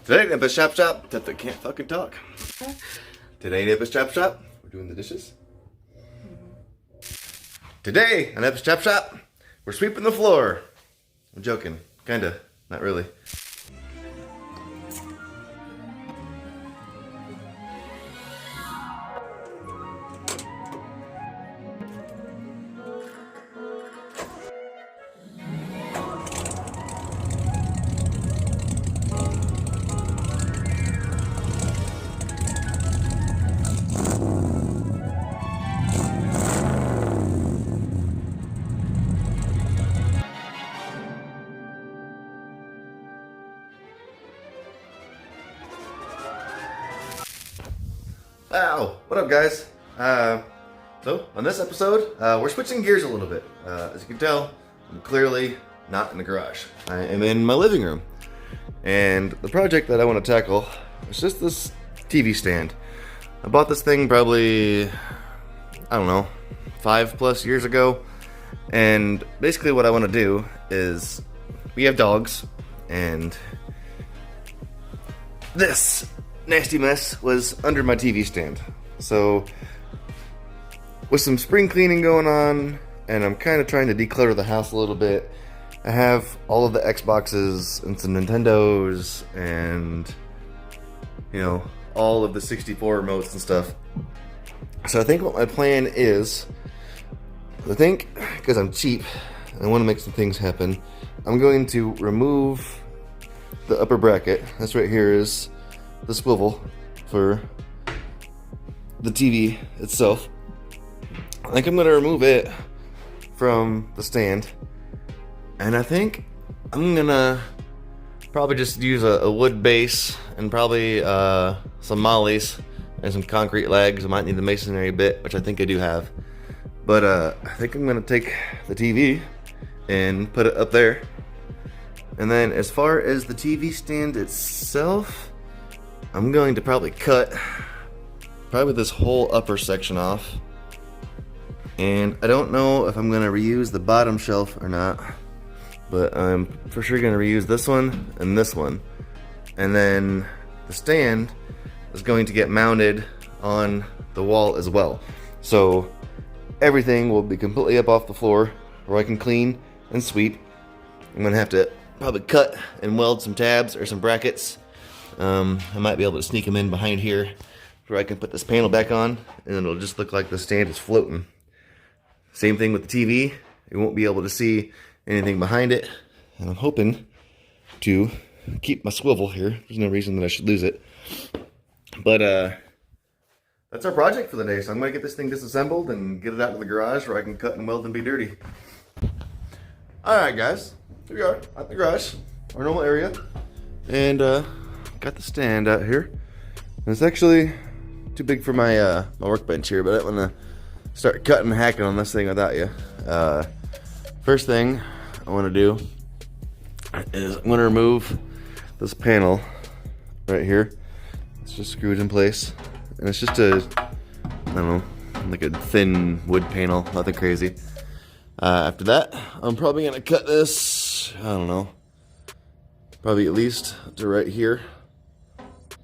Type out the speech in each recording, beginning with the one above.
Today at Eppy Shop, except I can't fucking talk. Today at Eppy Shop, we're doing the dishes. Today on Eppy Shop, we're sweeping the floor. I'm joking, kinda, not really. Wow, what up guys? So, on this episode, we're switching gears a little bit. As you can tell, I'm clearly not in the garage. I am in my living room. And the project that I want to tackle is just this TV stand. I bought this thing probably, I don't know, 5+ years ago. And basically what I want to do is, we have dogs, and this nasty mess was under my TV stand. So, with some spring cleaning going on, and I'm kind of trying to declutter the house a little bit, I have all of the Xboxes and some Nintendos and, you know, all of the 64 remotes and stuff. So I think what my plan is, because I'm cheap, I want to make some things happen, I'm going to remove the upper bracket. This right here is the swivel for the TV itself. I think I'm going to remove it from the stand, and I think I'm going to probably just use a wood base and probably some mollies and some concrete legs. I might need the masonry bit, which I think I do have, but I think I'm going to take the TV and put it up there. And then as far as the TV stand itself, I'm going to probably cut this whole upper section off. And I don't know if I'm going to reuse the bottom shelf or not, but I'm for sure going to reuse this one and this one. And then the stand is going to get mounted on the wall as well. So everything will be completely up off the floor where I can clean and sweep. I'm going to have to probably cut and weld some tabs or some brackets. I might be able to sneak them in behind here where I can put this panel back on, and it'll just look like the stand is floating. Same thing with the TV. You won't be able to see anything behind it, and I'm hoping to keep my swivel here. There's no reason that I should lose it. But that's our project for the day, so I'm going to get this thing disassembled and get it out to the garage where I can cut and weld and be dirty. Alright guys, here we are at the garage, our normal area, and got the stand out here. And it's actually too big for my my workbench here, but I don't want to start cutting and hacking on this thing without you. First thing I want to do is I'm going to remove this panel right here. It's just screwed in place, and it's just a, I don't know, like a thin wood panel, nothing crazy. After that, I'm probably going to cut this, I don't know, probably at least to right here.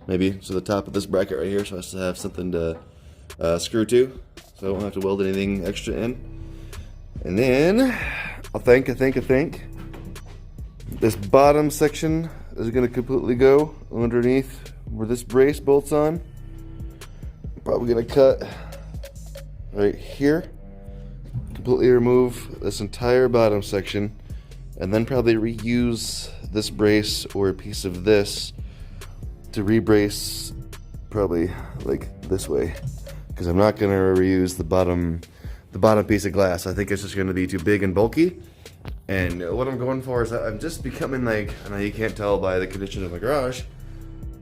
Maybe to the top of this bracket right here, so I still have something to screw to, so I won't have to weld anything extra in. And then I think this bottom section is going to completely go underneath where this brace bolts on. I'm probably going to cut right here, completely remove this entire bottom section, and then probably reuse this brace or a piece of this to rebrace probably like this way, because I'm not going to reuse the bottom piece of glass. I think it's just going to be too big and bulky. And what I'm going for is that I'm just becoming like, I know you can't tell by the condition of my garage,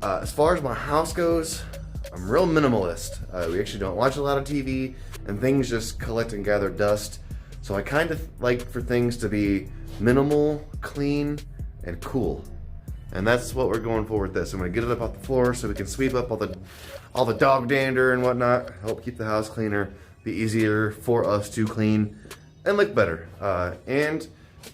as far as my house goes, I'm real minimalist. We actually don't watch a lot of TV, and things just collect and gather dust. So I kind of like for things to be minimal, clean, and cool. And that's what we're going for with this. I'm gonna get it up off the floor so we can sweep up all the dog dander and whatnot, help keep the house cleaner, be easier for us to clean and look better. And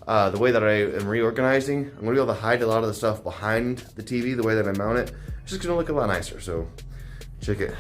the way that I am reorganizing, I'm gonna be able to hide a lot of the stuff behind the TV, the way that I mount it. It's just gonna look a lot nicer, so check it.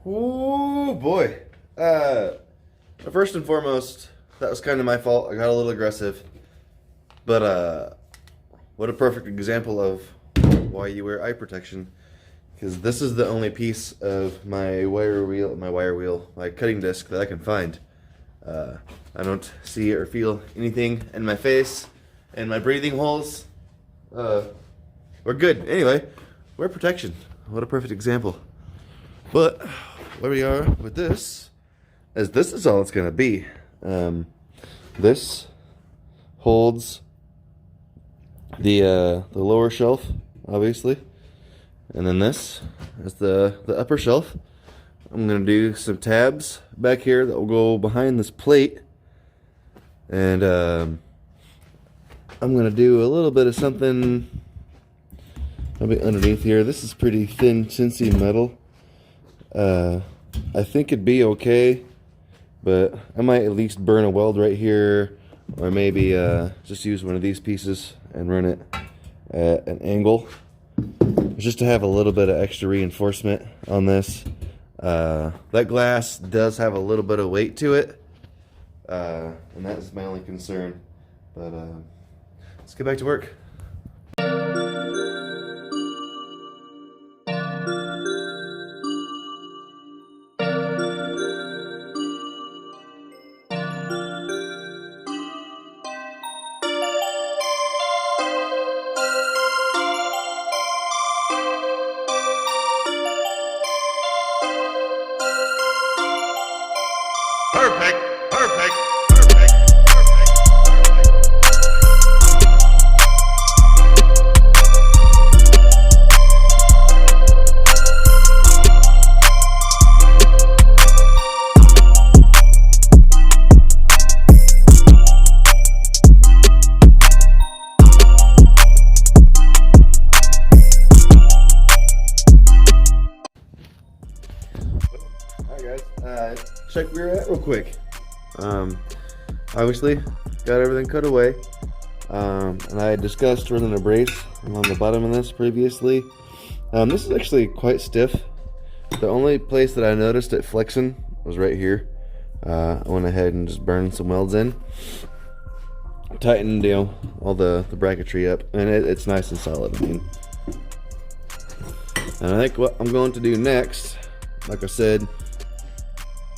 Oh boy. First and foremost, that was kind of my fault. I got a little aggressive. But what a perfect example of why you wear eye protection. Because this is the only piece of my my cutting disc that I can find. I don't see or feel anything in my face and my breathing holes. We're good. Anyway, wear protection. What a perfect example. But where we are with this is all it's gonna be. This holds the lower shelf, obviously, and then this is the upper shelf. I'm gonna do some tabs back here that will go behind this plate, and I'm gonna do a little bit of something maybe underneath here. This is pretty thin, chintzy metal. I think it'd be okay, but I might at least burn a weld right here, or maybe just use one of these pieces and run it at an angle, just to have a little bit of extra reinforcement on this. That glass does have a little bit of weight to it, and that's my only concern. But let's get back to work. Perfect, perfect, perfect, Alright guys, check where we're at real quick. Obviously got everything cut away, and I had discussed running a brace along the bottom of this previously. This is actually quite stiff. The only place that I noticed it flexing was right here. I went ahead and just burned some welds in, tightened all the bracketry up, and it's nice and solid. I mean, and I think what I'm going to do next, like I said,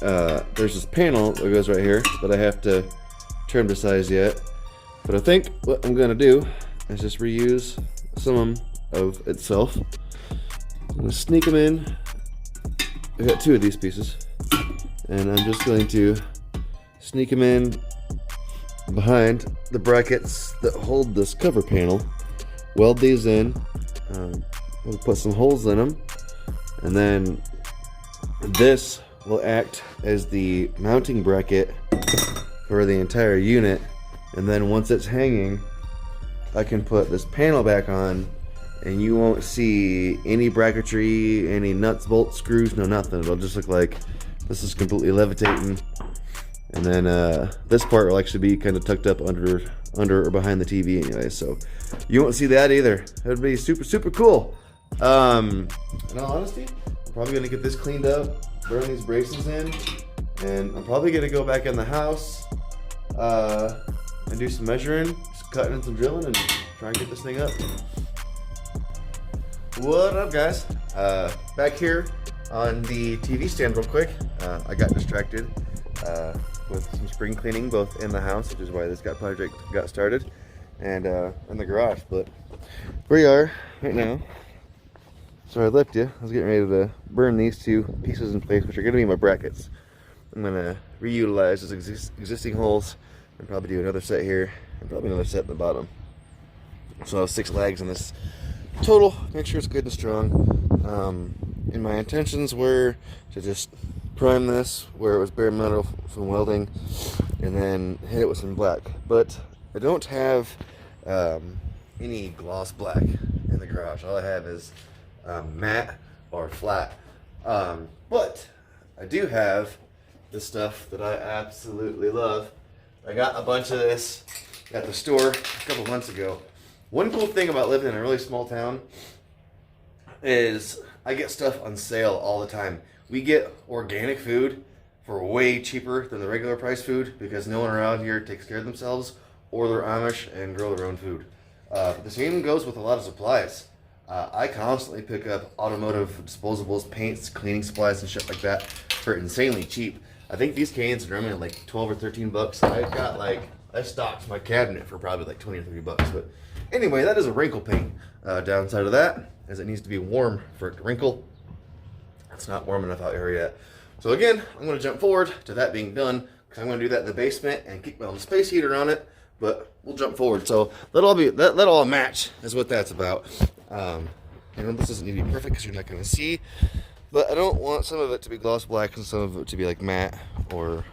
there's this panel that goes right here that I have to trim to size yet, but I think what I'm gonna do is just reuse some of itself. I'm gonna sneak them in. I got two of these pieces. and I'm just going to sneak them in behind the brackets that hold this cover panel. Weld these in. We'll put some holes in them, and then this will act as the mounting bracket for the entire unit. And then once it's hanging, I can put this panel back on, and you won't see any bracketry, any nuts, bolts, screws, no nothing. It'll just look like this is completely levitating. And then this part will actually be kind of tucked up under or behind the TV anyway, so you won't see that either. It would be super cool. In all honesty, I'm probably gonna get this cleaned up, burn these braces in, and I'm probably gonna go back in the house and do some measuring, just cutting and some drilling, and try and get this thing up. What up, guys? Back here on the TV stand real quick. I got distracted with some spring cleaning both in the house, which is why this project got started, and in the garage. But here we are right now. So I left you. I was getting ready to burn these two pieces in place, which are going to be my brackets. I'm going to reutilize those existing holes and probably do another set here and probably another set at the bottom. So I have 6 legs in this total. Make sure it's good and strong. And my intentions were to just prime this where it was bare metal from welding, and then hit it with some black. But I don't have any gloss black in the garage. All I have is matte or flat. But I do have this stuff that I absolutely love. I got a bunch of this at the store a couple months ago. One cool thing about living in a really small town is I get stuff on sale all the time. We get organic food for way cheaper than the regular price food because no one around here takes care of themselves, or they're Amish and grow their own food. The same goes with a lot of supplies. I constantly pick up automotive disposables, paints, cleaning supplies, and shit like that for insanely cheap. I think these cans are running at like 12 or 13 bucks. I stocked my cabinet for probably like 20 or 30 bucks. But anyway, that is a wrinkle paint. Downside of that is it needs to be warm for it to wrinkle. It's not warm enough out here yet. So again, I'm going to jump forward to that being done, because I'm going to do that in the basement and keep my own space heater on it. But we'll jump forward. So that all match is what that's about. This doesn't need to be perfect because you're not going to see. But I don't want some of it to be gloss black and some of it to be like matte or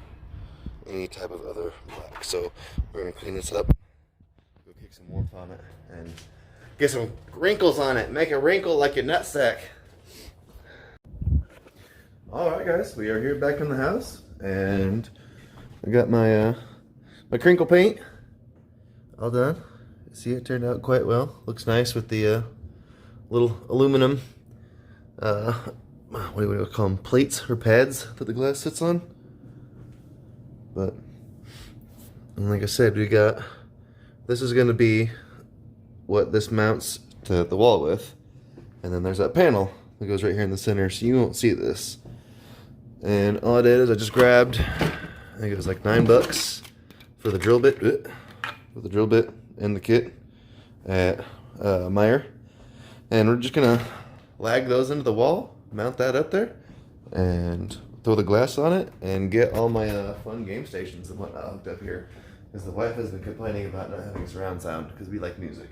any type of other black. So we're going to clean this up, go kick some warmth on it, and get some wrinkles on it. Make a wrinkle like a nutsack. Alright guys, we are here back in the house, and I got my my crinkle paint all done. See, it turned out quite well. Looks nice with the little aluminum what do we call them, plates or pads that the glass sits on. But and like I said, we got, this is going to be what this mounts to the wall with, and then there's that panel that goes right here in the center, so you won't see this. And all I did is I just grabbed, I think it was like $9 for the drill bit, and the kit at Meyer. And we're just gonna lag those into the wall, mount that up there, and throw the glass on it, and get all my fun game stations and whatnot hooked up here. Because the wife has been complaining about not having surround sound, because we like music.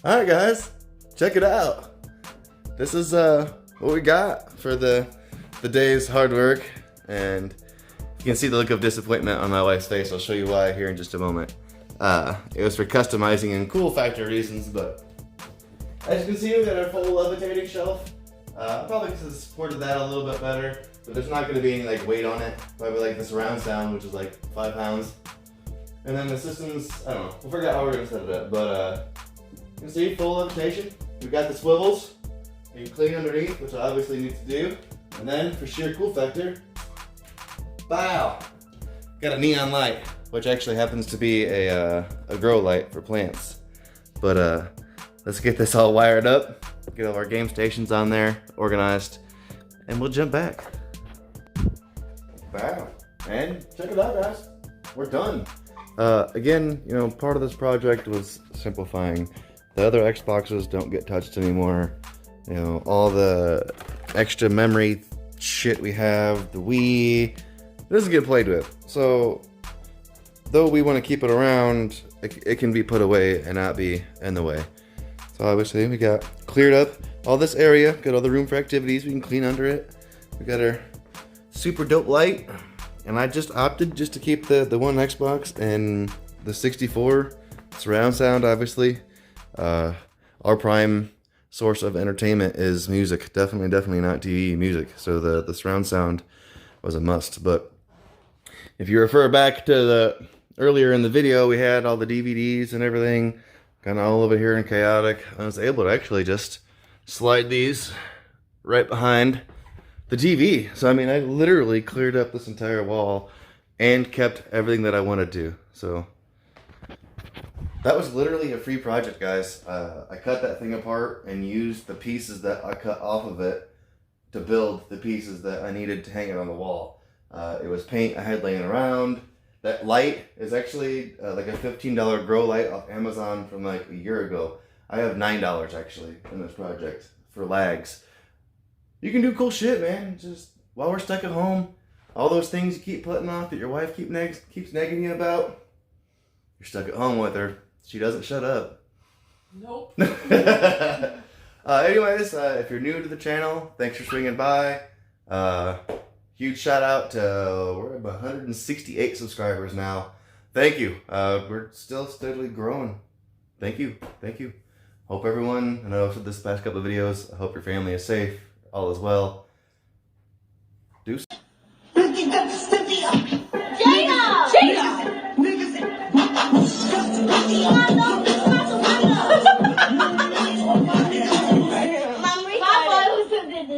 Alright guys, check it out. This is what we got for the day's hard work, and you can see the look of disappointment on my wife's face. I'll show you why here in just a moment. It was for customizing and cool factor reasons, but as you can see, we got our full levitating shelf. Probably could have supported that a little bit better, but there's not going to be any like weight on it. Probably like the surround sound, which is like 5 pounds. And then the systems, I don't know, we'll figure out how we're going to set it up, but you can see full levitation. We've got the swivels. You can clean underneath, which I obviously need to do. And then for sheer cool factor, wow, got a neon light, which actually happens to be a grow light for plants. But let's get this all wired up, get all our game stations on there, organized, and we'll jump back. Wow, and check it out guys, we're done. Again, you know, part of this project was simplifying. The other Xboxes don't get touched anymore. You know, all the extra memory shit we have, the Wii, it doesn't get played with. So, though we want to keep it around, it can be put away and not be in the way. So obviously we got cleared up all this area, got all the room for activities, we can clean under it. We got our super dope light, and I just opted just to keep the one Xbox and the 64 surround sound, obviously. Our prime source of entertainment is music, definitely not TV, music. So the surround sound was a must. But if you refer back to the earlier in the video, we had all the DVDs and everything kind of all over here in chaotic. I was able to actually just slide these right behind the TV. So I mean, I literally cleared up this entire wall and kept everything that I wanted to. So that was literally a free project, guys. I cut that thing apart and used the pieces that I cut off of it to build the pieces that I needed to hang it on the wall. It was paint I had laying around. That light is actually like a $15 grow light off Amazon from like a year ago. I have $9 actually in this project for lags. You can do cool shit, man. Just while we're stuck at home, all those things you keep putting off that your wife keeps nagging you about, you're stuck at home with her. She doesn't shut up. Nope. Anyways, if you're new to the channel, thanks for swinging by. Huge shout out to, we're at 168 subscribers now. Thank you. We're still steadily growing. Thank you. Hope everyone, I know I've said this past couple of videos, I hope your family is safe, all is well. Deuce. Jada!